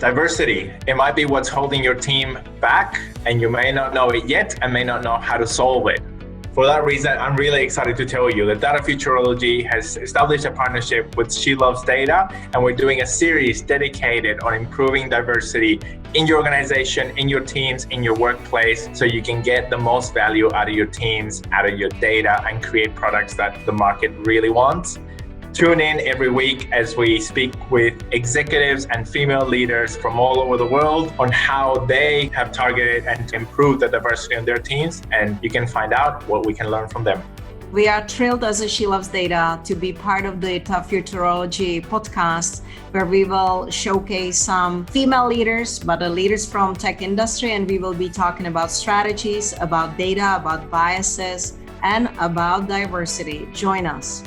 Diversity, it might be what's holding your team back, and you may not know it yet and may not know how to solve it. For that reason, I'm really excited to tell you that Data Futurology has established a partnership with She Loves Data, and we're doing a series dedicated on improving diversity in your organization, in your teams, in your workplace, so you can get the most value out of your teams, out of your data, and create products that the market really wants. Tune in every week as we speak with executives and female leaders from all over the world on how they have targeted and improved the diversity in their teams, and you can find out what we can learn from them. We are thrilled as a She Loves Data to be part of the Data Futurology podcast, where we will showcase some female leaders, but the leaders from tech industry, and we will be talking about strategies, about data, about biases, and about diversity. Join us.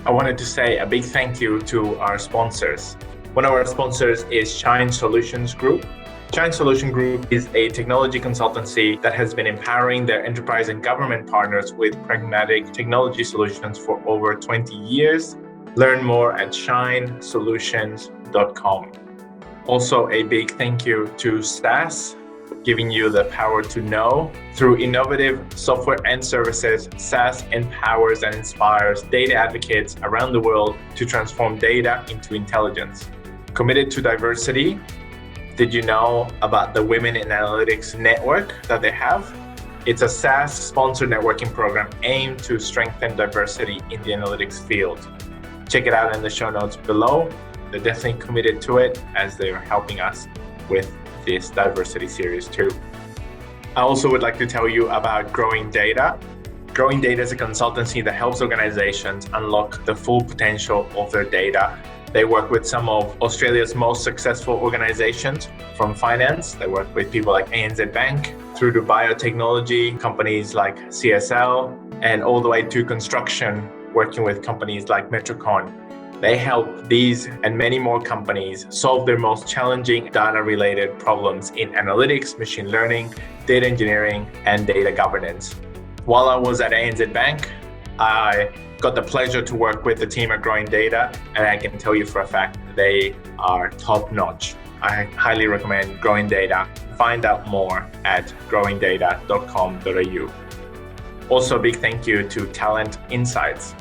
I wanted to say a big thank you to our sponsors. One of our sponsors is Shine Solutions Group. Shine Solution Group is a technology consultancy that has been empowering their enterprise and government partners with pragmatic technology solutions for over 20 years. Learn more at shinesolutions.com. Also, a big thank you to SAS, giving you the power to know. Through innovative software and services, SAS empowers and inspires data advocates around the world to transform data into intelligence. Committed to diversity, did you know about the Women in Analytics network that they have? It's a SAS-sponsored networking program aimed to strengthen diversity in the analytics field. Check it out in the show notes below. They're definitely committed to it as they're helping us with this diversity series too. I also would like to tell you about Growing Data. Growing Data is a consultancy that helps organizations unlock the full potential of their data. They work with some of Australia's most successful organizations from finance. They work with people like ANZ Bank, through to biotechnology, companies like CSL, and all the way to construction, working with companies like Metrocon. They help these and many more companies solve their most challenging data-related problems in analytics, machine learning, data engineering, and data governance. While I was at ANZ Bank, I got the pleasure to work with the team at Growing Data, and I can tell you for a fact they are top-notch. I highly recommend Growing Data. Find out more at growingdata.com.au. Also, a big thank you to Talent Insights.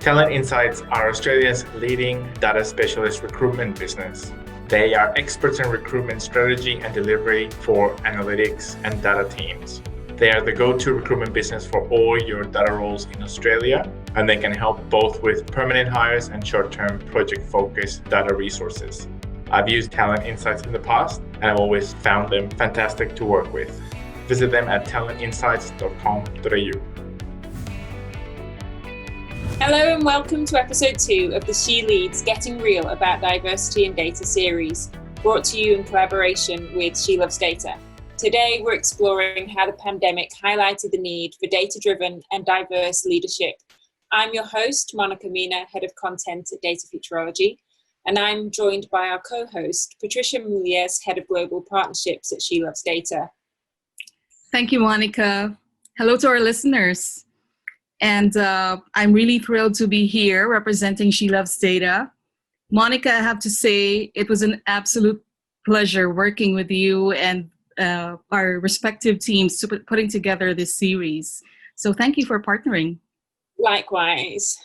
Talent Insights are Australia's leading data specialist recruitment business. They are experts in recruitment strategy and delivery for analytics and data teams. They are the go-to recruitment business for all your data roles in Australia, and they can help both with permanent hires and short-term project-focused data resources. I've used Talent Insights in the past, and I've always found them fantastic to work with. Visit them at talentinsights.com.au. Hello and welcome to episode 2 of the She Leads Getting Real About Diversity and Data series, brought to you in collaboration with She Loves Data. Today we're exploring how the pandemic highlighted the need for data-driven and diverse leadership. I'm your host, Mina, Head of Content at Data Futurology, and I'm joined by our co-host, Patricia Mulles, Head of Global Partnerships at She Loves Data. Thank you, Monica. Hello to our listeners. And I'm really thrilled to be here representing She Loves Data. Monica, I have to say, it was an absolute pleasure working with you and our respective teams to putting together this series. So thank you for partnering. Likewise.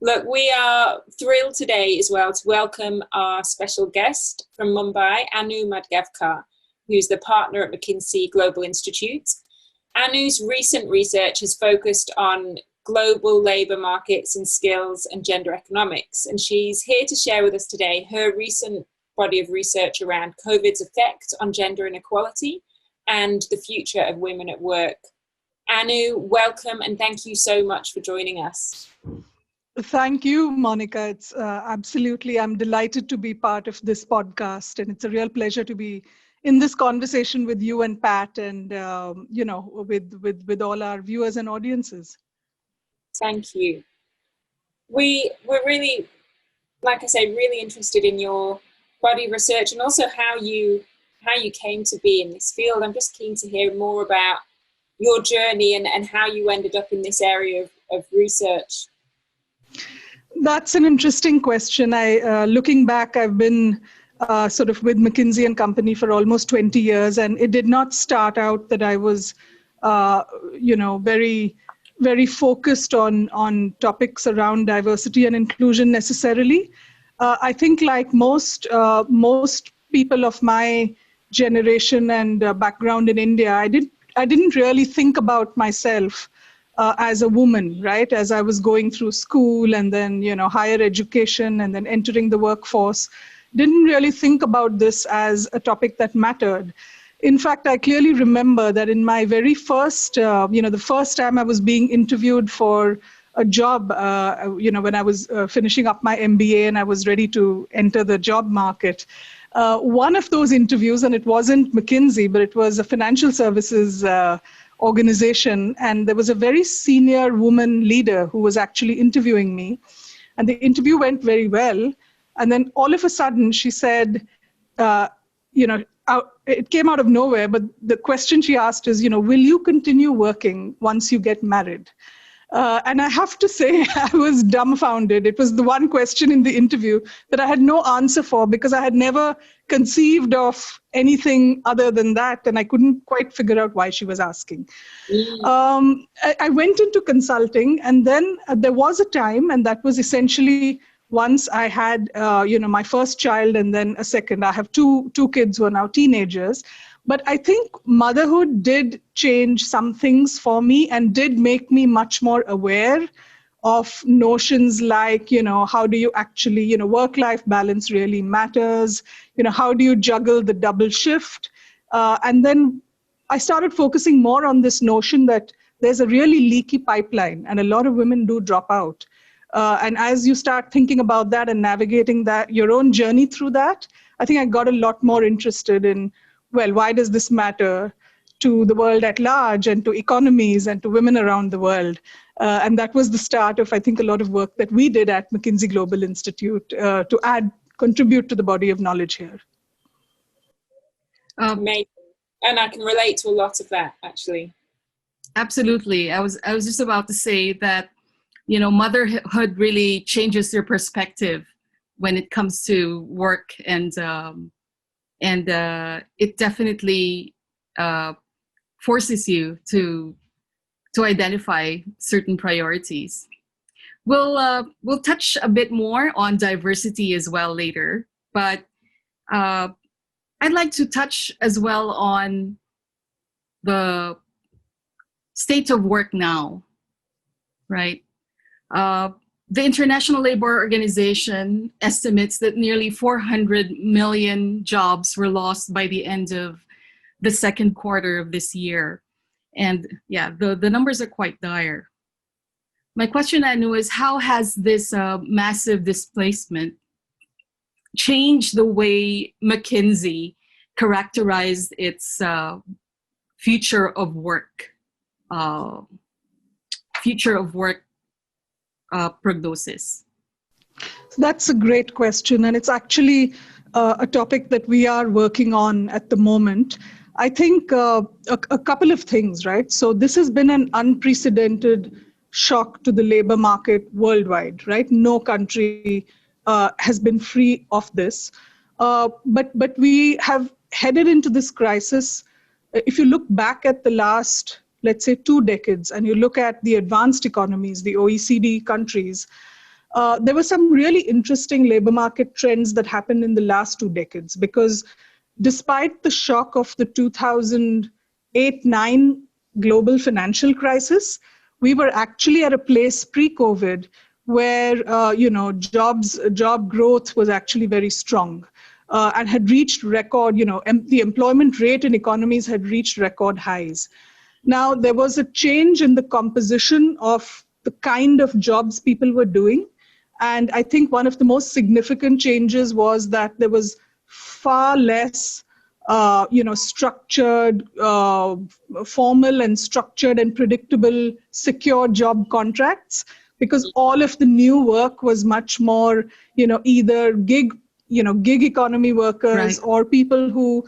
Look, we are thrilled today as well to welcome our special guest from Mumbai, Anu Madgavkar, who's the partner at McKinsey Global Institute. Anu's recent research has focused on global labour markets and skills and gender economics, and she's here to share with us today her recent body of research around COVID's effect on gender inequality and the future of women at work. Anu, welcome, and thank you so much for joining us. Thank you, Monica. It's absolutely, I'm delighted to be part of this podcast, and it's a real pleasure to be in this conversation with you and Pat and, with all our viewers and audiences. Thank you. We're really, like I say, really interested in your body of research and also how you came to be in this field. I'm just keen to hear more about your journey and how you ended up in this area of research. That's an interesting question. Looking back, I've been sort of with McKinsey and Company for almost 20 years. And it did not start out that I was, very, very focused on topics around diversity and inclusion necessarily. I think like most people of my generation and background in India, I didn't really think about myself as a woman, right? As I was going through school and then, higher education and then entering the workforce, didn't really think about this as a topic that mattered. In fact, I clearly remember that in my very first, the first time I was being interviewed for a job, when I was finishing up my MBA and I was ready to enter the job market. One of those interviews, and it wasn't McKinsey, but it was a financial services organization. And there was a very senior woman leader who was actually interviewing me. And the interview went very well. And then all of a sudden she said, it came out of nowhere, but the question she asked is, will you continue working once you get married? And I have to say, I was dumbfounded. It was the one question in the interview that I had no answer for because I had never conceived of anything other than that. And I couldn't quite figure out why she was asking. I went into consulting, and then there was a time, and that was essentially once I had, my first child and then a second. I have two kids who are now teenagers. But I think motherhood did change some things for me and did make me much more aware of notions like, how do you actually, work-life balance really matters? How do you juggle the double shift? And then I started focusing more on this notion that there's a really leaky pipeline and a lot of women do drop out. And as you start thinking about that and navigating that, your own journey through that, I think I got a lot more interested in, well, why does this matter to the world at large and to economies and to women around the world? And that was the start of, I think, a lot of work that we did at McKinsey Global Institute to contribute to the body of knowledge here. Amazing. And I can relate to a lot of that, actually. Absolutely. I was just about to say that, motherhood really changes your perspective when it comes to work, and it definitely forces you to identify certain priorities. We'll touch a bit more on diversity as well later, but I'd like to touch as well on the state of work now, right? The International Labour Organization estimates that nearly 400 million jobs were lost by the end of the second quarter of this year. And yeah, the numbers are quite dire. My question, Anu, is how has this massive displacement changed the way McKinsey characterized its future of work prognosis? That's a great question, and it's actually a topic that we are working on at the moment. I think a couple of things, right? So this has been an unprecedented shock to the labor market worldwide, right? No country has been free of this. But we have headed into this crisis. If you look back at the last, let's say, 2 decades, and you look at the advanced economies, the OECD countries, there were some really interesting labor market trends that happened in the last 2 decades, because despite the shock of the 2008-9 global financial crisis, we were actually at a place pre-COVID where job growth was actually very strong and had reached record, the employment rate in economies had reached record highs. Now, there was a change in the composition of the kind of jobs people were doing. And I think one of the most significant changes was that there was far less, structured, formal and structured and predictable, secure job contracts, because all of the new work was much more, either gig economy workers, right, or people who,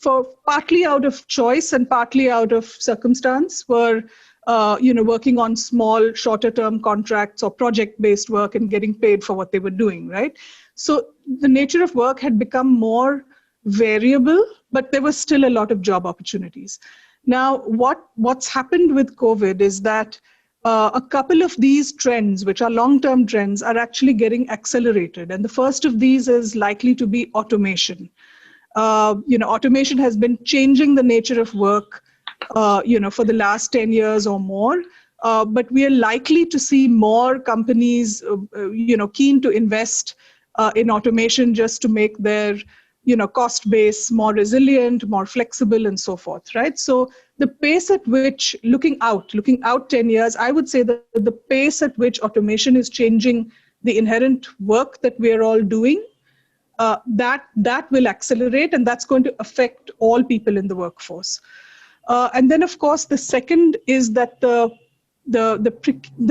for partly out of choice and partly out of circumstance were, working on small, shorter term contracts or project-based work and getting paid for what they were doing, right? So the nature of work had become more variable, but there was still a lot of job opportunities. Now, what's happened with COVID is that a couple of these trends, which are long-term trends, are actually getting accelerated. And the first of these is likely to be automation. Automation has been changing the nature of work, for the last 10 years or more. But we are likely to see more companies, keen to invest in automation just to make their, cost base more resilient, more flexible, and so forth, right? So the pace at which, looking out 10 years, I would say that the pace at which automation is changing the inherent work that we are all doing, that will accelerate, and that's going to affect all people in the workforce. And then, of course, the second is that the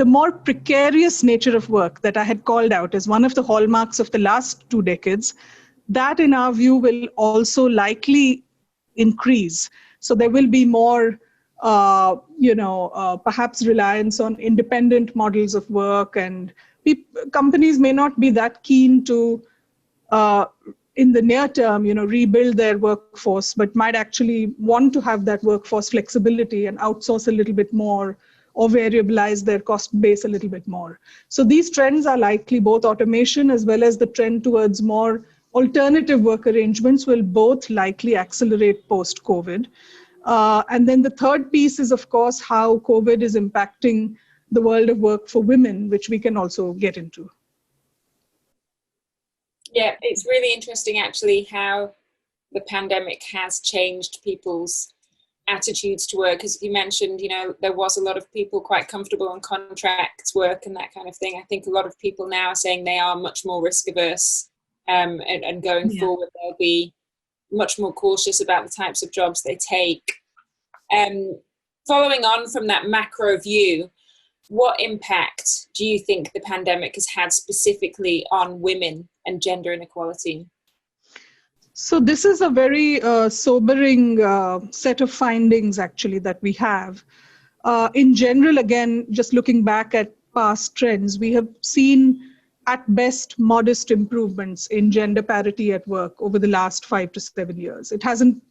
more precarious nature of work that I had called out as one of the hallmarks of the last 2 decades, that in our view will also likely increase. So there will be more, perhaps reliance on independent models of work, and companies may not be that keen to, in the near term, rebuild their workforce, but might actually want to have that workforce flexibility and outsource a little bit more, or variabilize their cost base a little bit more. So these trends are likely, both automation as well as the trend towards more alternative work arrangements will both likely accelerate post-COVID. And then the third piece is, of course, how COVID is impacting the world of work for women, which we can also get into. Yeah, it's really interesting actually how the pandemic has changed people's attitudes to work. As you mentioned, there was a lot of people quite comfortable on contract work and that kind of thing. I think a lot of people now are saying they are much more risk averse, and going forward they'll be much more cautious about the types of jobs they take. Following on from that macro view, what impact do you think the pandemic has had specifically on women and gender inequality? So this is a very sobering set of findings, actually, that we have. In general, again, just looking back at past trends, we have seen at best modest improvements in gender parity at work over the last 5 to 7 years. It hasn't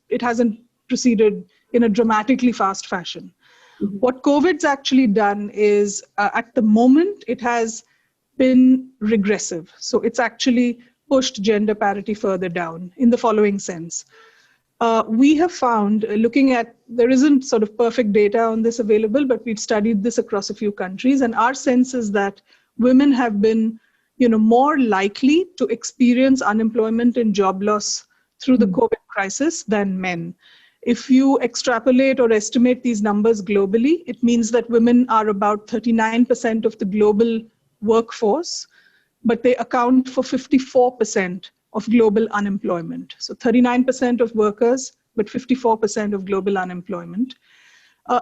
proceeded in a dramatically fast fashion. Mm-hmm. What COVID's actually done is, at the moment, it has been regressive. So it's actually pushed gender parity further down in the following sense. We have found, there isn't sort of perfect data on this available, but we've studied this across a few countries, and our sense is that women have been, more likely to experience unemployment and job loss through the COVID crisis than men. If you extrapolate or estimate these numbers globally, it means that women are about 39% of the global workforce, but they account for 54% of global unemployment. So 39% of workers, but 54% of global unemployment.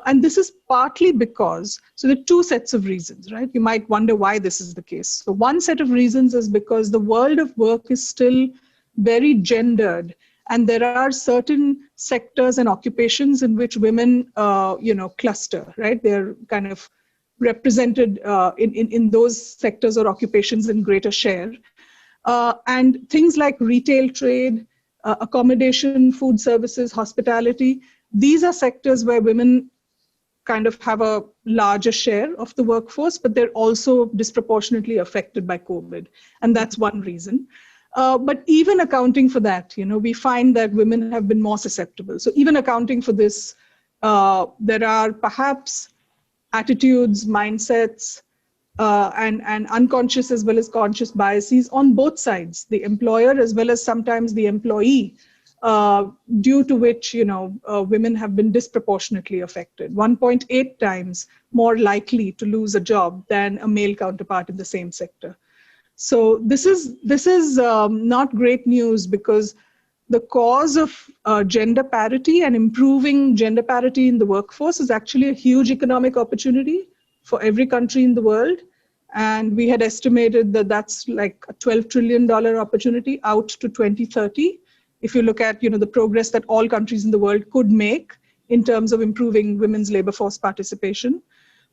And this is partly because, so there are 2 sets of reasons, right? You might wonder why this is the case. So one set of reasons is because the world of work is still very gendered, and there are certain sectors and occupations in which women, cluster, right? They're kind of represented in those sectors or occupations in greater share. And things like retail trade, accommodation, food services, hospitality, these are sectors where women kind of have a larger share of the workforce, but they're also disproportionately affected by COVID. And that's one reason. But even accounting for that, we find that women have been more susceptible. So even accounting for this, there are perhaps attitudes, mindsets, and unconscious as well as conscious biases on both sides, the employer as well as sometimes the employee, due to which, women have been disproportionately affected, 1.8 times more likely to lose a job than a male counterpart in the same sector. So this is not great news, because the cause of gender parity and improving gender parity in the workforce is actually a huge economic opportunity for every country in the world. And we had estimated that that's like a $12 trillion opportunity out to 2030. If you look at, the progress that all countries in the world could make in terms of improving women's labor force participation.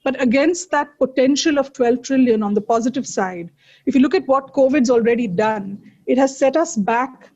But against that potential of 12 trillion on the positive side, if you look at what COVID's already done, it has set us back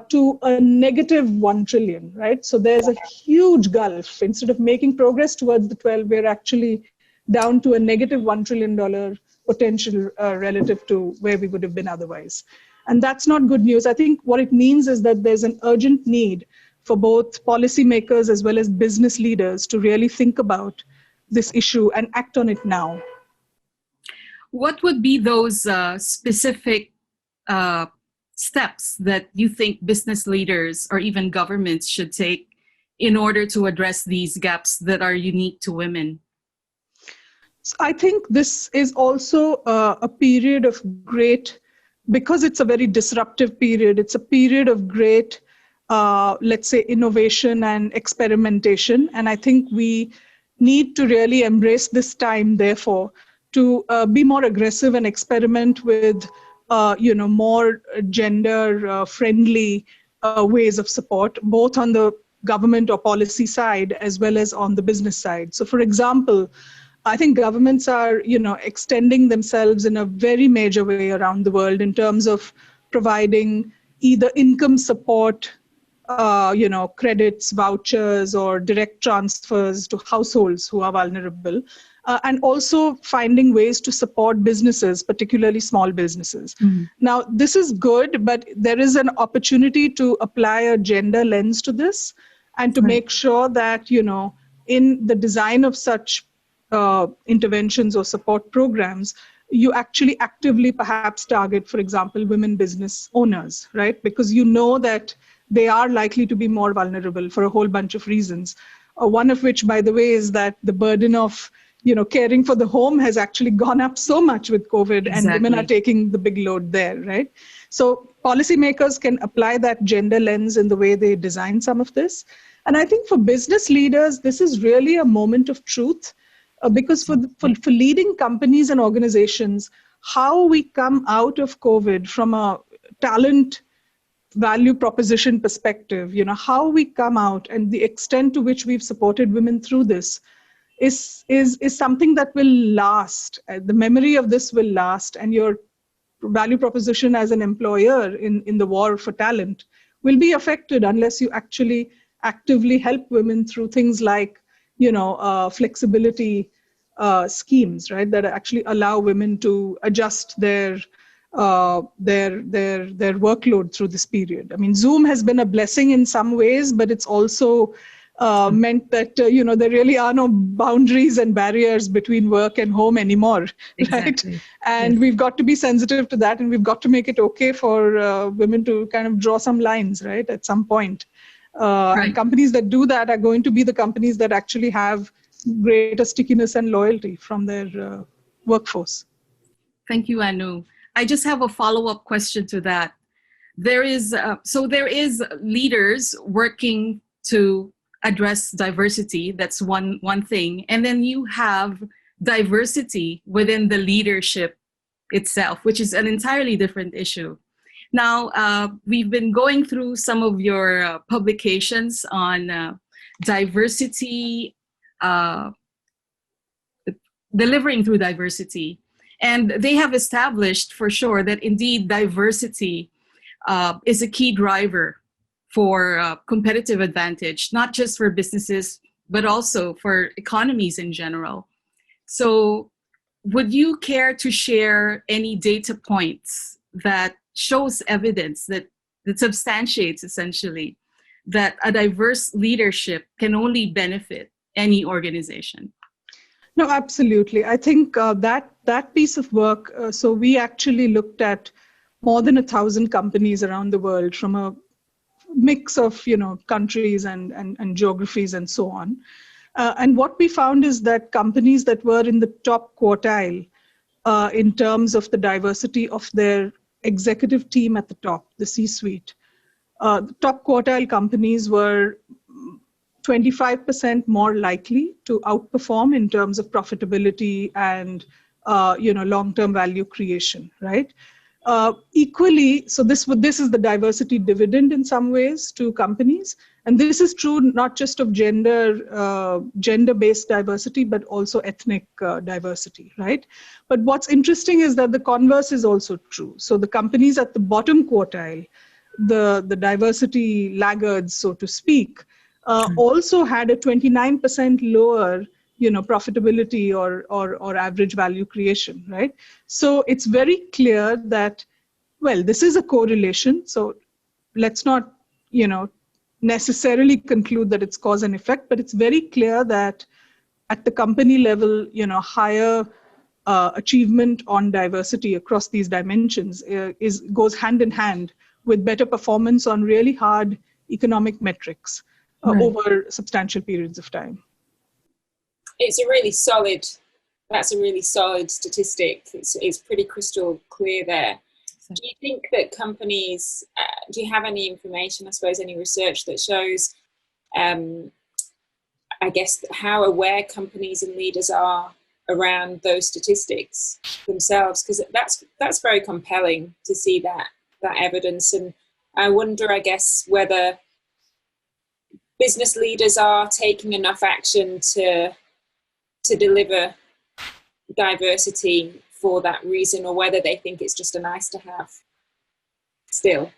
to a negative 1 trillion, right? So there's a huge gulf. Instead of making progress towards the 12, we're actually down to a negative $1 trillion potential relative to where we would have been otherwise. And that's not good news. I think what it means is that there's an urgent need for both policymakers as well as business leaders to really think about this issue and act on it now. What would be those specific steps that you think business leaders or even governments should take in order to address these gaps that are unique to women? So I think this is also a period of great, because it's a very disruptive period, it's a period of great, let's say, innovation and experimentation. And I think we need to really embrace this time, therefore, to be more aggressive and experiment with more gender-friendly ways of support, both on the government or policy side as well as on the business side. So, for example, I think governments are, extending themselves in a very major way around the world in terms of providing either income support, credits, vouchers, or direct transfers to households who are vulnerable. And also finding ways to support businesses, particularly small businesses. Mm-hmm. Now, this is good, but there is an opportunity to apply a gender lens to this and to make sure that, in the design of such interventions or support programs, you actually actively perhaps target, for example, women business owners, right? Because you know that they are likely to be more vulnerable for a whole bunch of reasons. One of which, by the way, is that the burden of caring for the home has actually gone up so much with COVID. Exactly. And women are taking the big load there, right? So policymakers can apply that gender lens in the way they design some of this. And I think for business leaders, this is really a moment of truth because for leading companies and organizations, how we come out of COVID from a talent value proposition perspective, how we come out and the extent to which we've supported women through this is something that will last. The memory of this will last, and your value proposition as an employer in the war for talent will be affected unless you actually actively help women through things like, flexibility schemes, right, that actually allow women to adjust their workload through this period. I mean, Zoom has been a blessing in some ways, but it's also meant that, there really are no boundaries and barriers between work and home anymore, exactly. Right? And we've got to be sensitive to that, and we've got to make it okay for women to kind of draw some lines, right, at some point. Right. And companies that do that are going to be the companies that actually have greater stickiness and loyalty from their workforce. Thank you, Anu. I just have a follow-up question to that. There is leaders working to address diversity. That's one thing. And then you have diversity within the leadership itself, which is an entirely different issue. Now, we've been going through some of your publications on diversity, delivering through diversity. And they have established for sure that indeed diversity is a key driver for competitive advantage, not just for businesses, but also for economies in general. So would you care to share any data points that shows evidence that substantiates essentially that a diverse leadership can only benefit any organization? No, absolutely. I think that piece of work, so we actually looked at more than 1,000 companies around the world from a mix of, countries and geographies and so on. And what we found is that companies that were in the top quartile in terms of the diversity of their executive team at the top, the C-suite, the top quartile companies were 25% more likely to outperform in terms of profitability and long-term value creation, right? Equally, so this is the diversity dividend in some ways to companies. And this is true not just of gender-based diversity, but also ethnic diversity, right? But what's interesting is that the converse is also true. So the companies at the bottom quartile, the diversity laggards, so to speak, also had a 29% lower profitability or average value creation, right? So it's very clear that, well, this is a correlation. So let's not, necessarily conclude that it's cause and effect, but it's very clear that at the company level, higher achievement on diversity across these dimensions goes hand in hand with better performance on really hard economic metrics over substantial periods of time. That's a really solid statistic. It's pretty crystal clear there. Do you think that companies, do you have any information, I suppose, any research that shows, I guess, how aware companies and leaders are around those statistics themselves? Because that's very compelling to see that evidence. And I wonder, I guess, whether business leaders are taking enough action to deliver diversity for that reason, or whether they think it's just a nice to have still.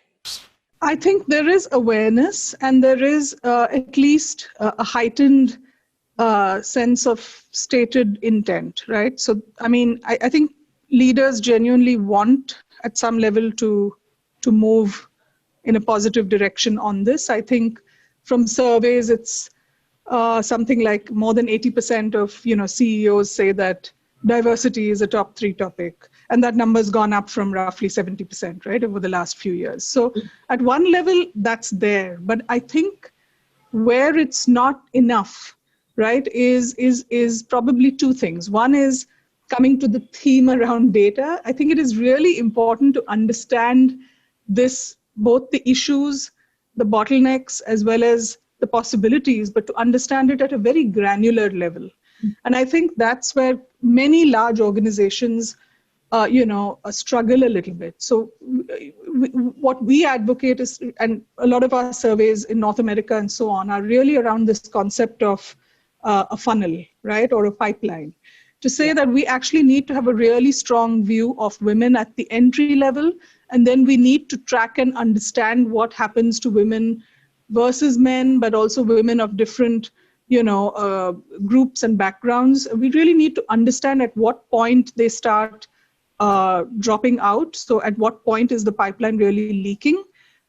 I think there is awareness, and there is at least a heightened sense of stated intent, right? So, I mean, I think leaders genuinely want at some level to move in a positive direction on this. I think from surveys, it's something like more than 80% of CEOs say that diversity is a top 3 topic, and that number's gone up from roughly 70%, right, over the last few years. So at one level, that's there, but I think where it's not enough, right, is probably 2 things. One is coming to the theme around data. I think it is really important to understand this, both the issues, the bottlenecks, as well as the possibilities, but to understand it at a very granular level. And I think that's where many large organizations, struggle a little bit. So what we advocate is, and a lot of our surveys in North America and so on are really around this concept of a funnel, right, or a pipeline, to say that we actually need to have a really strong view of women at the entry level, and then we need to track and understand what happens to women versus men, but also women of different groups and backgrounds. We really need to understand at what point they start dropping out. So at what point is the pipeline really leaking?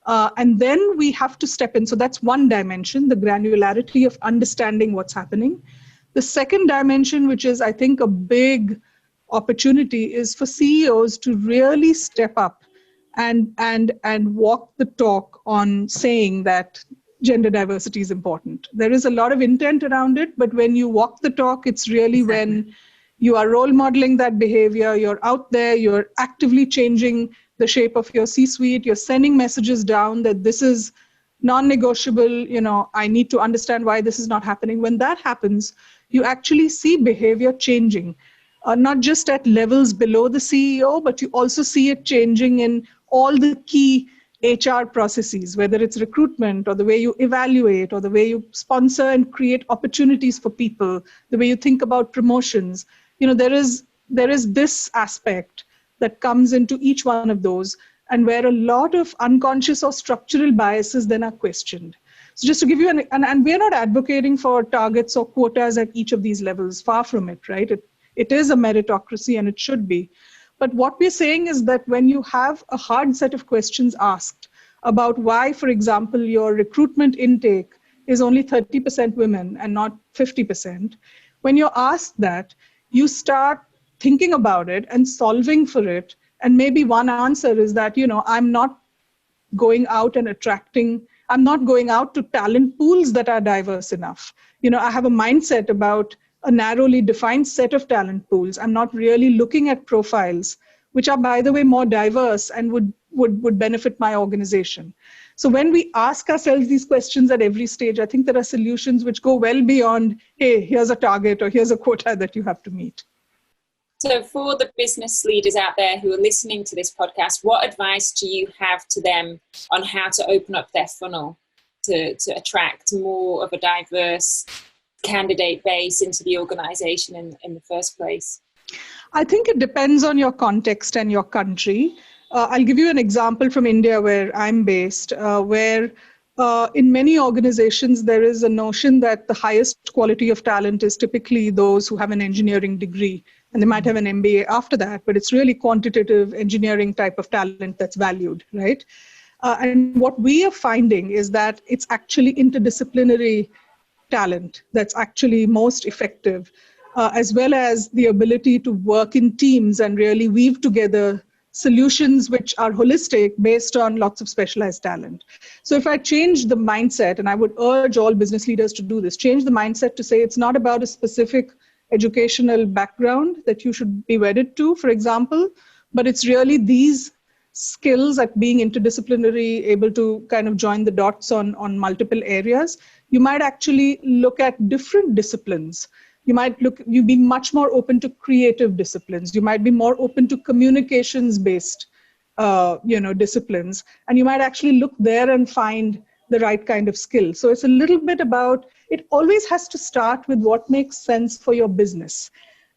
And then we have to step in. So that's one dimension, the granularity of understanding what's happening. The second dimension, which is, I think, a big opportunity, is for CEOs to really step up and walk the talk on saying that gender diversity is important. There is a lot of intent around it, but when you walk the talk, it's really when you are role modeling that behavior, you're out there, you're actively changing the shape of your C-suite, you're sending messages down that this is non-negotiable, I need to understand why this is not happening. When that happens, you actually see behavior changing, not just at levels below the CEO, but you also see it changing in all the key HR processes, whether it's recruitment or the way you evaluate or the way you sponsor and create opportunities for people, the way you think about promotions. There is this aspect that comes into each one of those, and where a lot of unconscious or structural biases then are questioned. So just to give you and we're not advocating for targets or quotas at each of these levels, far from it, right? It is a meritocracy, and it should be. But what we're saying is that when you have a hard set of questions asked about why, for example, your recruitment intake is only 30% women and not 50%, when you're asked that, you start thinking about it and solving for it. And maybe one answer is that, I'm not going out and I'm not going out to talent pools that are diverse enough. I have a mindset about a narrowly defined set of talent pools. I'm not really looking at profiles, which are, by the way, more diverse and would benefit my organization. So when we ask ourselves these questions at every stage, I think there are solutions which go well beyond, hey, here's a target or here's a quota that you have to meet. So for the business leaders out there who are listening to this podcast, what advice do you have to them on how to open up their funnel to attract more of a diverse candidate base into the organization in the first place? I think it depends on your context and your country. I'll give you an example from India, where I'm based, where in many organizations, there is a notion that the highest quality of talent is typically those who have an engineering degree, and they might have an MBA after that, but it's really quantitative engineering type of talent that's valued, right? And what we are finding is that it's actually interdisciplinary talent that's actually most effective, as well as the ability to work in teams and really weave together solutions which are holistic based on lots of specialized talent. So if I change the mindset, and I would urge all business leaders to do this, change the mindset to say it's not about a specific educational background that you should be wedded to, for example, but it's really these skills at being interdisciplinary, able to kind of join the dots on multiple areas. You might actually look at different disciplines. You'd be much more open to creative disciplines. You might be more open to communications-based, disciplines. And you might actually look there and find the right kind of skill. So it's a little bit about, it always has to start with what makes sense for your business.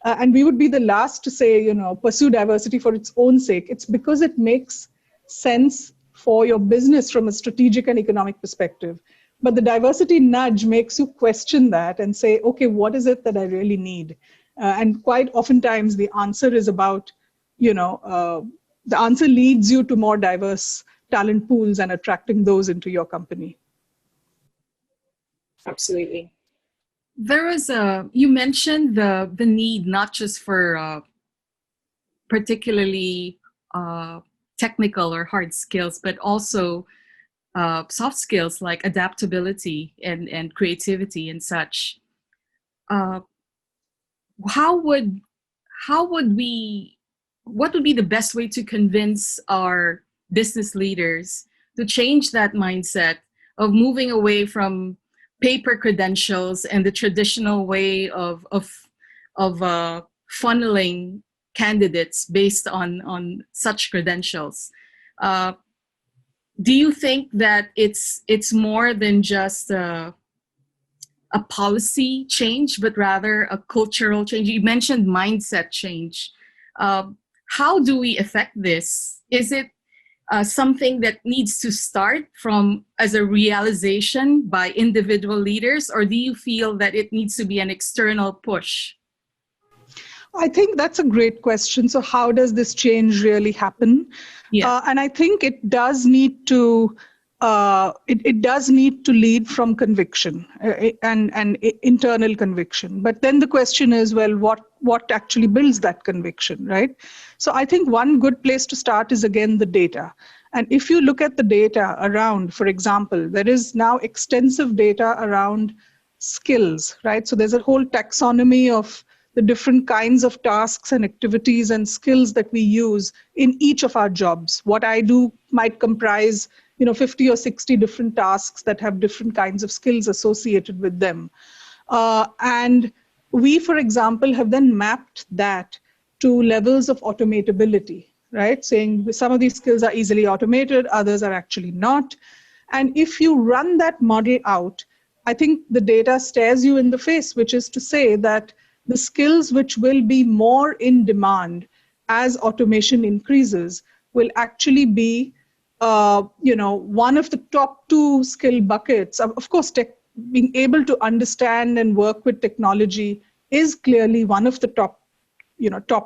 And we would be the last to say, pursue diversity for its own sake. It's because it makes sense for your business from a strategic and economic perspective. But the diversity nudge makes you question that and say, okay, what is it that I really need? And quite oftentimes the answer is about, the answer leads you to more diverse talent pools and attracting those into your company. Absolutely. You mentioned the need not just for particularly technical or hard skills, but also soft skills like adaptability and creativity and such. What would be the best way to convince our business leaders to change that mindset of moving away from paper credentials and the traditional way of funneling candidates based on such credentials? Do you think that it's more than just a policy change, but rather a cultural change? You mentioned mindset change. How do we affect this? Is it something that needs to start from as a realization by individual leaders, or do you feel that it needs to be an external push? I think that's a great question. So how does this change really happen? Yeah. And I think it does need to lead from conviction and internal conviction. But then the question is, well, what actually builds that conviction, right? So I think one good place to start is, again, the data. And if you look at the data around, for example, there is now extensive data around skills, right? So there's a whole taxonomy of the different kinds of tasks and activities and skills that we use in each of our jobs. What I do might comprise 50 or 60 different tasks that have different kinds of skills associated with them. And we, for example, have then mapped that to levels of automatability, right? Saying some of these skills are easily automated, others are actually not. And if you run that model out, I think the data stares you in the face, which is to say that the skills which will be more in demand as automation increases will actually be one of the top two skill buckets. Of course, being able to understand and work with technology is clearly one of the top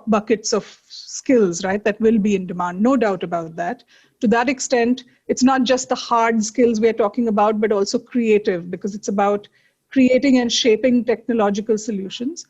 buckets of skills, right, that will be in demand, no doubt about that. To that extent, it's not just the hard skills we're talking about, but also creative, because it's about creating and shaping technological solutions.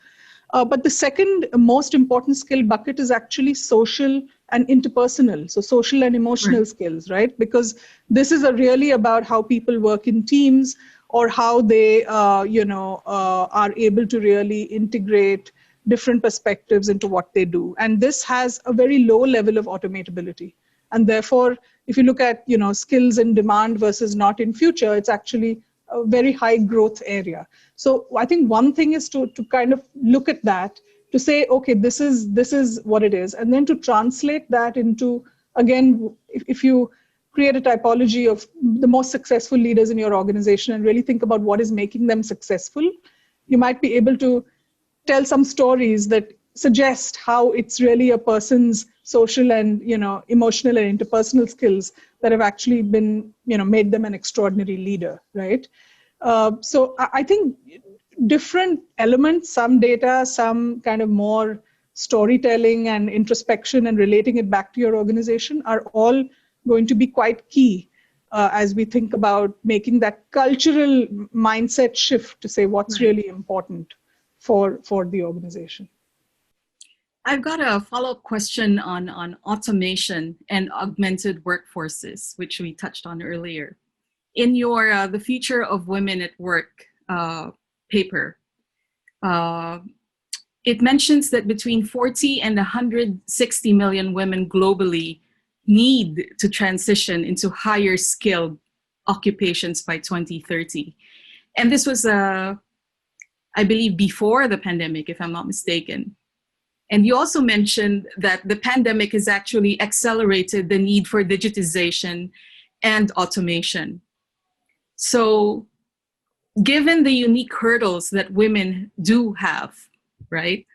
But the second most important skill bucket is actually social and interpersonal, so social and emotional skills, right? Because this is really about how people work in teams, or how they, are able to really integrate different perspectives into what they do. And this has a very low level of automatability. And therefore, if you look at, skills in demand versus not in future, it's actually a very high growth area. So I think one thing is to kind of look at that to say, okay, this is what it is, and then to translate that into, again, if you create a typology of the most successful leaders in your organization and really think about what is making them successful, you might be able to tell some stories that suggest how it's really a person's social and emotional and interpersonal skills that have actually been made them an extraordinary leader, right? So I think different elements, some data, some kind of more storytelling and introspection and relating it back to your organization are all going to be quite key as we think about making that cultural mindset shift to say what's really important for the organization. I've got a follow-up question on automation and augmented workforces, which we touched on earlier. In your The Future of Women at Work paper, it mentions that between 40 and 160 million women globally need to transition into higher skilled occupations by 2030. And this was, I believe, before the pandemic, if I'm not mistaken. And you also mentioned that the pandemic has actually accelerated the need for digitization and automation. So given the unique hurdles that women do have, right?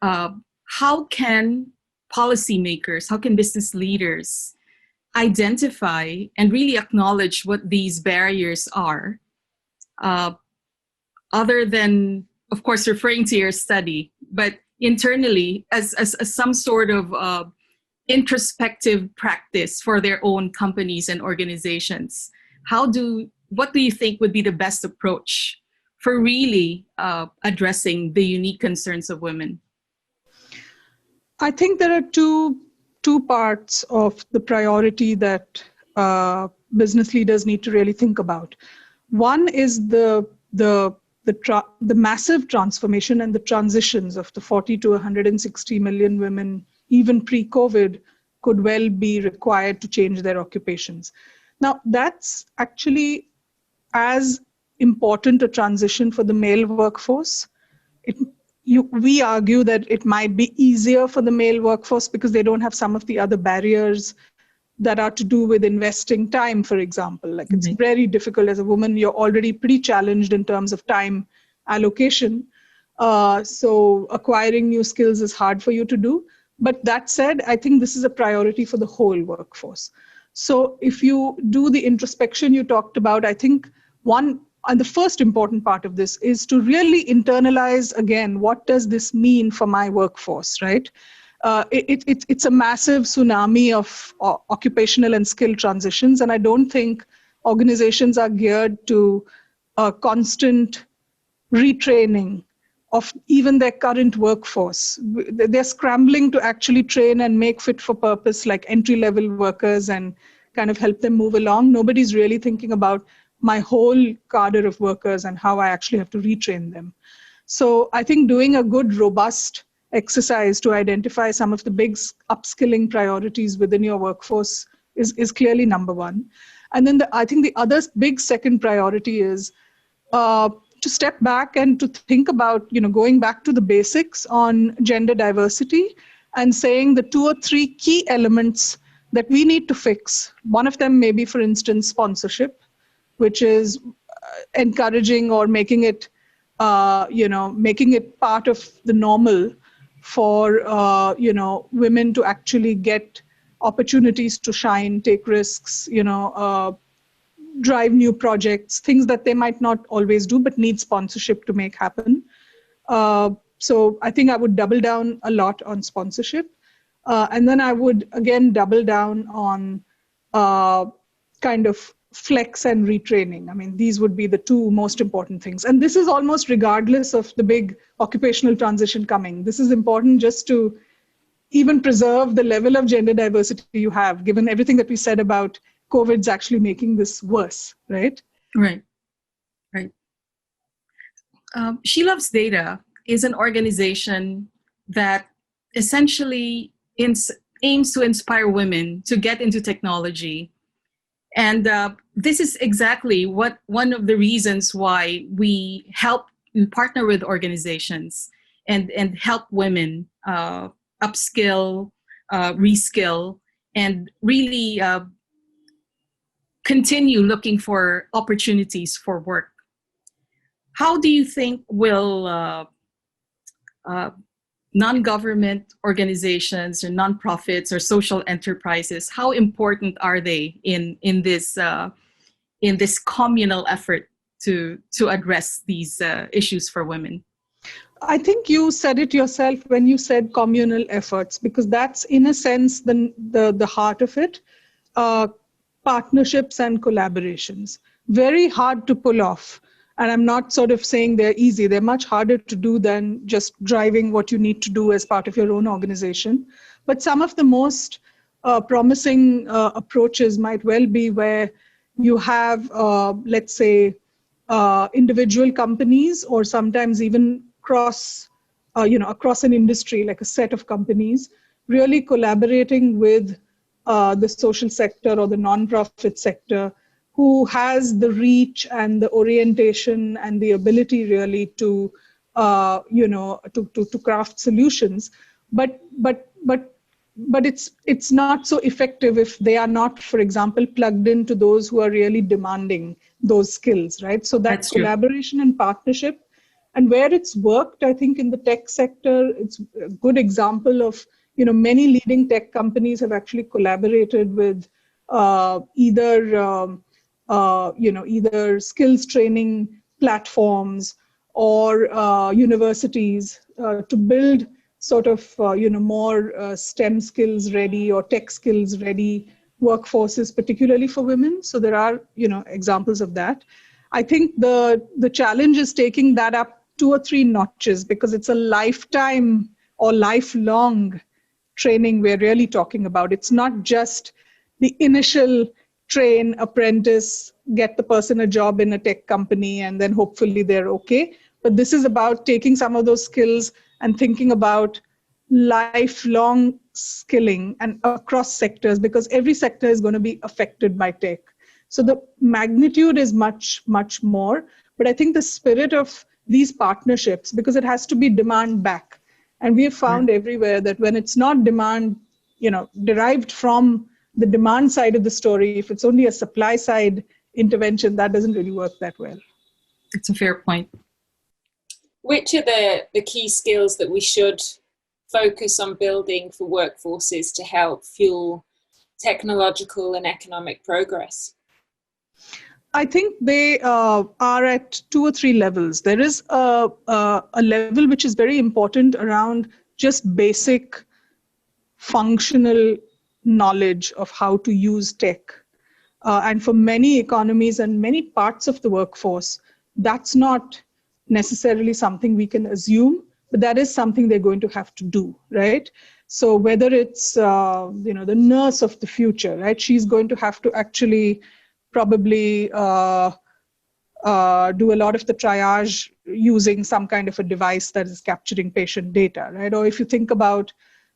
How can policymakers, how can business leaders identify and really acknowledge what these barriers are, other than, of course, referring to your study, but internally as some sort of introspective practice for their own companies and organizations? What do you think would be the best approach for really addressing the unique concerns of women? I think there are two parts of the priority that business leaders need to really think about. One is the massive transformation and the transitions of the 40 to 160 million women, even pre-COVID, could well be required to change their occupations. Now, that's actually as important a transition for the male workforce. We argue that it might be easier for the male workforce because they don't have some of the other barriers that are to do with investing time, for example. Like it's very difficult as a woman, you're already pretty challenged in terms of time allocation. So acquiring new skills is hard for you to do. But that said, I think this is a priority for the whole workforce. So if you do the introspection you talked about, I think the first important part of this is to really internalize, again, what does this mean for my workforce, right? It's a massive tsunami of occupational and skill transitions, and I don't think organizations are geared to constant retraining of even their current workforce. They're scrambling to actually train and make fit for purpose, like entry-level workers, and kind of help them move along. Nobody's really thinking about my whole cadre of workers and how I actually have to retrain them. So I think doing a good, robust exercise to identify some of the big upskilling priorities within your workforce is clearly number one. And then I think the other big second priority is to step back and to think about, going back to the basics on gender diversity and saying the 2 or 3 key elements that we need to fix. One of them may be, for instance, sponsorship, which is encouraging or making it part of the normal for, women to actually get opportunities to shine, take risks, drive new projects, things that they might not always do, but need sponsorship to make happen. So I think I would double down a lot on sponsorship. And then I would, again, double down on kind of flex and retraining. I mean, these would be the 2 most important things. And this is almost regardless of the big occupational transition coming. This is important just to even preserve the level of gender diversity you have, given everything that we said about COVID's actually making this worse, right? Right. She Loves Data is an organization that essentially aims to inspire women to get into technology. And this is exactly one of the reasons why we partner with organizations and help women upskill, reskill, and really continue looking for opportunities for work. How do you think will non-government organizations or nonprofits or social enterprises, how important are they in this communal effort to address these issues for women? I think you said it yourself when you said communal efforts, because that's in a sense the heart of it. Partnerships and collaborations, very hard to pull off. And I'm not sort of saying they're easy. They're much harder to do than just driving what you need to do as part of your own organization. But some of the most promising approaches might well be where you have, let's say, individual companies, or sometimes even across an industry, like a set of companies, really collaborating with the social sector or the nonprofit sector, who has the reach and the orientation and the ability really to craft solutions. But it's not so effective if they are not, for example, plugged into those who are really demanding those skills, right? So that collaboration and partnership, and where it's worked, I think in the tech sector, it's a good example of, many leading tech companies have actually collaborated with either skills training platforms or universities to build sort of, more STEM skills ready or tech skills ready workforces, particularly for women. So there are, examples of that. I think the challenge is taking that up 2 or 3 notches, because it's a lifetime or lifelong training we're really talking about. It's not just the initial train, apprentice, get the person a job in a tech company, and then hopefully they're okay. But this is about taking some of those skills and thinking about lifelong skilling and across sectors, because every sector is going to be affected by tech. So the magnitude is much, much more. But I think the spirit of these partnerships, because it has to be demand back. And we have found everywhere that when it's not demand, derived from the demand side of the story, if it's only a supply side intervention, that doesn't really work that well. It's a fair point. Which are the key skills that we should focus on building for workforces to help fuel technological and economic progress? I think they are at 2 or 3 levels. There is a level which is very important around just basic functional knowledge of how to use tech. And for many economies and many parts of the workforce, that's not necessarily something we can assume, but that is something they're going to have to do, right? So whether it's, the nurse of the future, right? She's going to have to actually probably do a lot of the triage using some kind of a device that is capturing patient data, right? Or if you think about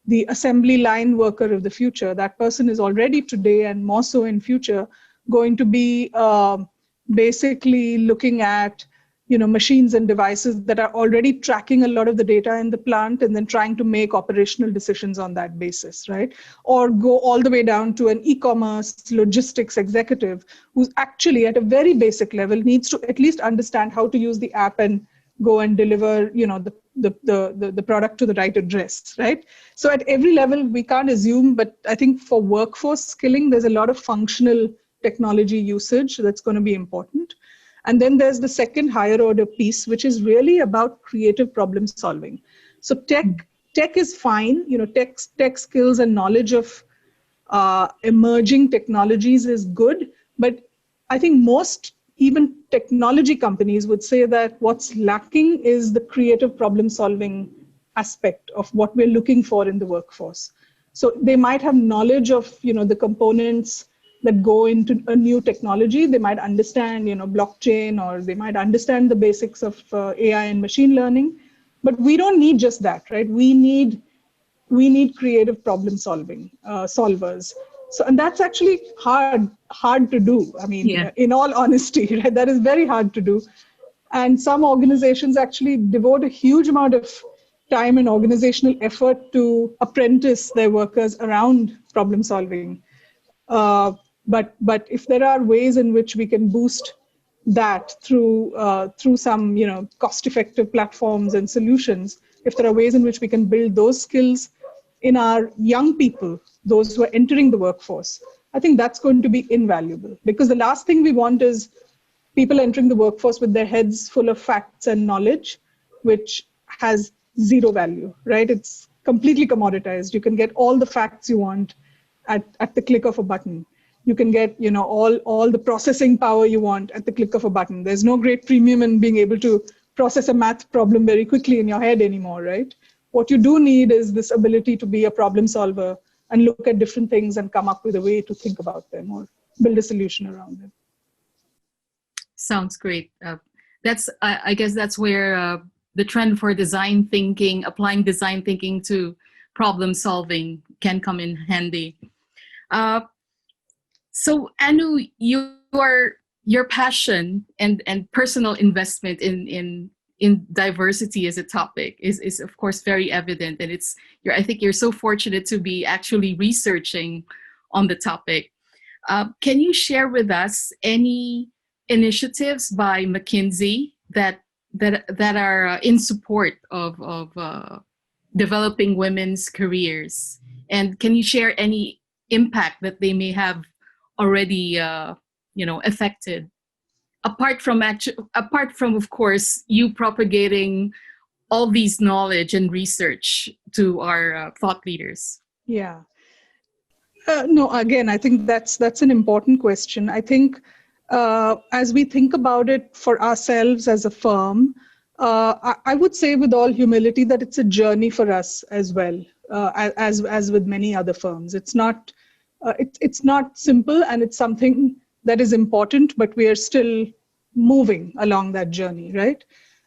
the assembly line worker of the future, that person is already today, and more so in future, going to be basically looking at machines and devices that are already tracking a lot of the data in the plant and then trying to make operational decisions on that basis, right? Or go all the way down to an e-commerce logistics executive who's actually at a very basic level needs to at least understand how to use the app and go and deliver, the product to the right address, right? So at every level, we can't assume, but I think for workforce skilling, there's a lot of functional technology usage that's going to be important. And then there's the second higher order piece, which is really about creative problem solving. So tech is fine, tech skills and knowledge of emerging technologies is good. But I think most even technology companies would say that what's lacking is the creative problem solving aspect of what we're looking for in the workforce. So they might have knowledge of, the components that go into a new technology. They might understand, blockchain, or they might understand the basics of AI and machine learning. But we don't need just that, right? We need creative problem solving solvers. So, and that's actually hard to do. I mean, in all honesty, right? That is very hard to do. And some organizations actually devote a huge amount of time and organizational effort to apprentice their workers around problem solving. But if there are ways in which we can boost that through some cost-effective platforms and solutions, if there are ways in which we can build those skills in our young people, those who are entering the workforce, I think that's going to be invaluable. Because the last thing we want is people entering the workforce with their heads full of facts and knowledge, which has zero value, right? It's completely commoditized. You can get all the facts you want at the click of a button. You can get all the processing power you want at the click of a button. There's no great premium in being able to process a math problem very quickly in your head anymore, right? What you do need is this ability to be a problem solver and look at different things and come up with a way to think about them or build a solution around them. Sounds great. I guess that's where the trend for design thinking, applying design thinking to problem solving can come in handy. So Anu, your passion and personal investment in diversity as a topic is of course very evident, and I think you're so fortunate to be actually researching on the topic. Can you share with us any initiatives by McKinsey that are in support of developing women's careers, and can you share any impact that they may have already affected, apart from of course you propagating all these knowledge and research to our thought leaders? Yeah. No, again, I think that's an important question. I think as we think about it for ourselves as a firm, I would say with all humility that it's a journey for us as well, as with many other firms. It's not simple, and it's something that is important, but we are still moving along that journey, right?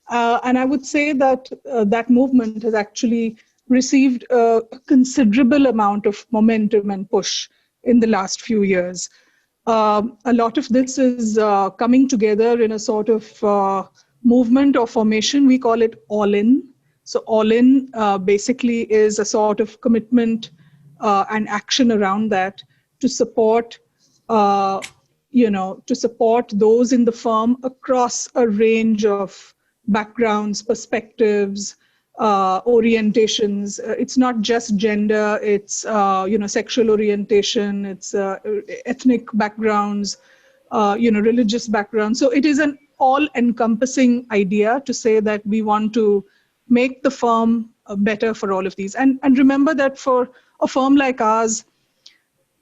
And I would say that that movement has actually received a considerable amount of momentum and push in the last few years. A lot of this is coming together in a sort of movement or formation. We call it All-In. So All-In basically is a sort of commitment and action around that to support those in the firm across a range of backgrounds, perspectives, orientations. It's not just gender, it's sexual orientation, it's ethnic backgrounds, religious backgrounds. So it is an all-encompassing idea to say that we want to make the firm better for all of these. And remember that for a firm like ours,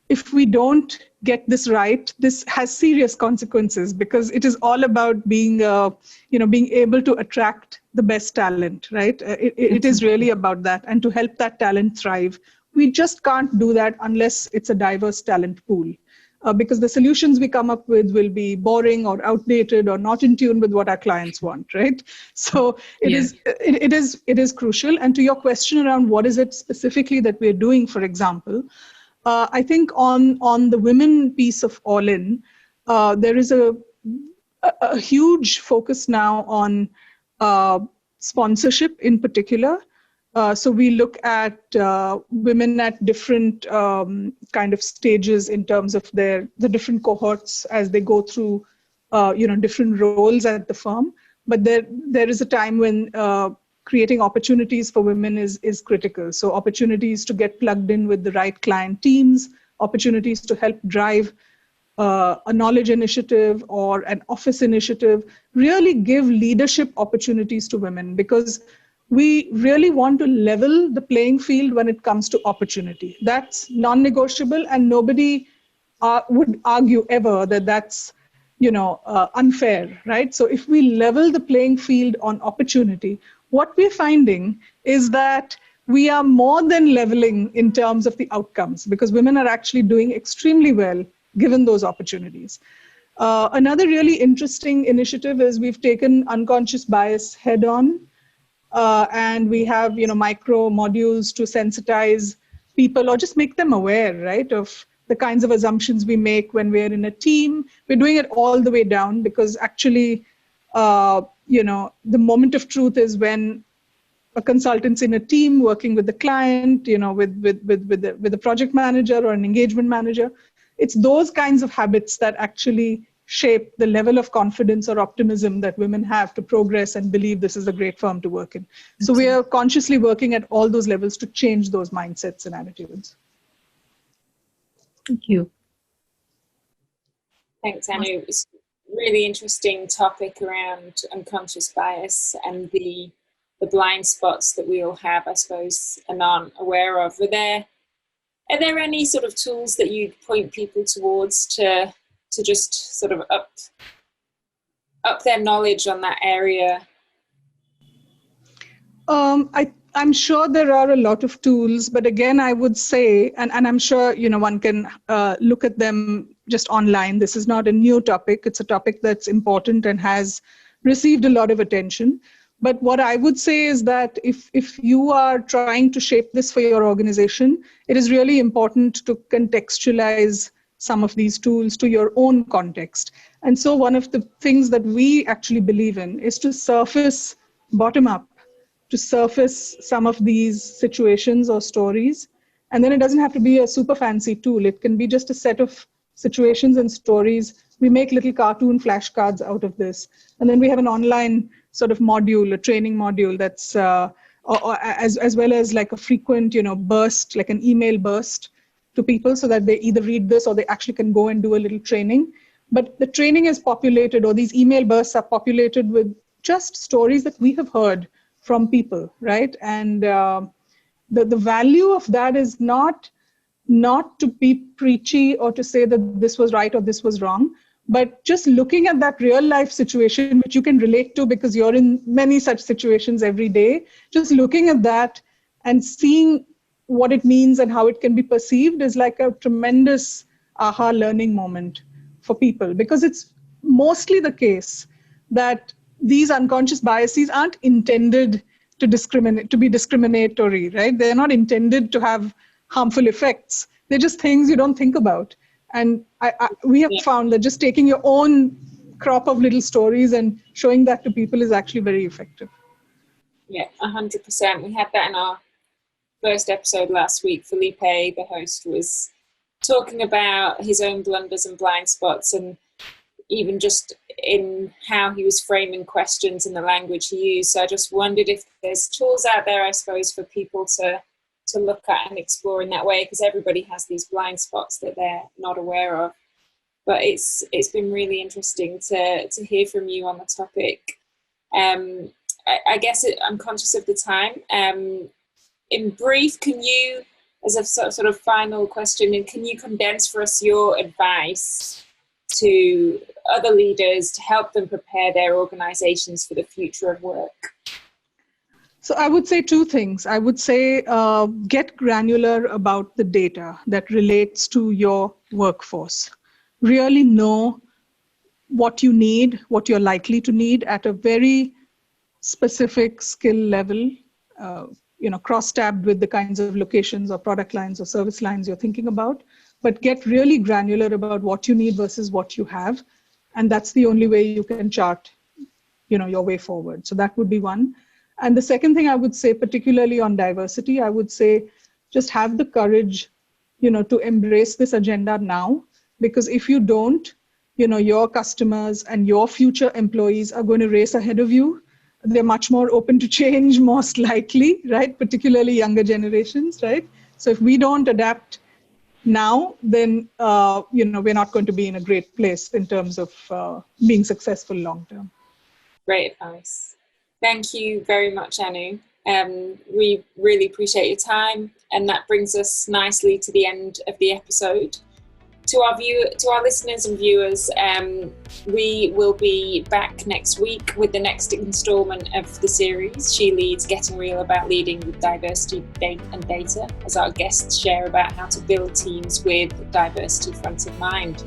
if we don't get this right, this has serious consequences, because it is all about being able to attract the best talent, right? It is really about that. And to help that talent thrive, we just can't do that unless it's a diverse talent pool. Because the solutions we come up with will be boring or outdated or not in tune with what our clients want, right? So it is crucial. And to your question around what is it specifically that we're doing, for example, I think on the women piece of All-In, there is a huge focus now on sponsorship in particular. So we look at women at different kind of stages in terms of the different cohorts as they go through different roles at the firm. But there is a time when creating opportunities for women is critical. So opportunities to get plugged in with the right client teams, opportunities to help drive a knowledge initiative or an office initiative, really give leadership opportunities to women, because we really want to level the playing field when it comes to opportunity. That's non-negotiable, and nobody would argue ever that that's unfair, right? So if we level the playing field on opportunity, what we're finding is that we are more than leveling in terms of the outcomes, because women are actually doing extremely well given those opportunities. Another really interesting initiative is we've taken unconscious bias head on, and we have micro modules to sensitize people or just make them aware, right, of the kinds of assumptions we make when we're in a team. We're doing it all the way down, because actually the moment of truth is when a consultant's in a team working with the client, with the project manager or an engagement manager. It's those kinds of habits that actually shape the level of confidence or optimism that women have to progress and believe this is a great firm to work in. So we are consciously working at all those levels to change those mindsets and attitudes. Thank you. Thanks, Anu. It's a really interesting topic around unconscious bias and the blind spots that we all have, I suppose, and aren't aware of. Are there any sort of tools that you'd point people towards to just sort of up their knowledge on that area? I'm sure there are a lot of tools, but again, I would say, and I'm sure one can look at them just online. This is not a new topic. It's a topic that's important and has received a lot of attention. But what I would say is that if you are trying to shape this for your organization, it is really important to contextualize some of these tools to your own context. And so one of the things that we actually believe in is to surface bottom up, to surface some of these situations or stories. And then it doesn't have to be a super fancy tool. It can be just a set of situations and stories. We make little cartoon flashcards out of this. And then we have an online sort of module, a training module that's as well as like a frequent, burst, like an email burst to people so that they either read this or they actually can go and do a little training. But the training is populated, or these email bursts are populated with just stories that we have heard from people, right? And the value of that is not to be preachy or to say that this was right or this was wrong, but just looking at that real life situation, which you can relate to because you're in many such situations every day, just looking at that and seeing what it means and how it can be perceived is like a tremendous aha learning moment for people, because it's mostly the case that these unconscious biases aren't intended to be discriminatory, right? They're not intended to have harmful effects. They're just things you don't think about. And we have found that just taking your own crop of little stories and showing that to people is actually very effective. Yeah, 100%. We had that in our first episode last week. Felipe, the host, was talking about his own blunders and blind spots, and even just in how he was framing questions and the language he used. So I just wondered if there's tools out there, I suppose, for people to look at and explore in that way, because everybody has these blind spots that they're not aware of. But it's been really interesting to hear from you on the topic. I guess I'm conscious of the time. In brief, can you, as a sort of final question, and can you condense for us your advice to other leaders to help them prepare their organizations for the future of work? So I would say two things. I would say get granular about the data that relates to your workforce. Really know what you need, what you're likely to need at a very specific skill level, cross-tabbed with the kinds of locations or product lines or service lines you're thinking about, but get really granular about what you need versus what you have. And that's the only way you can chart, your way forward. So that would be one. And the second thing I would say, particularly on diversity, I would say just have the courage, to embrace this agenda now, because if you don't, your customers and your future employees are going to race ahead of you. They're much more open to change, most likely, right? Particularly younger generations, right? So if we don't adapt now, then, we're not going to be in a great place in terms of being successful long term. Great advice. Thank you very much, Anu. We really appreciate your time, and that brings us nicely to the end of the episode. To our listeners and viewers, we will be back next week with the next installment of the series. She leads Getting Real About Leading with Diversity and Data, as our guests share about how to build teams with diversity front of mind.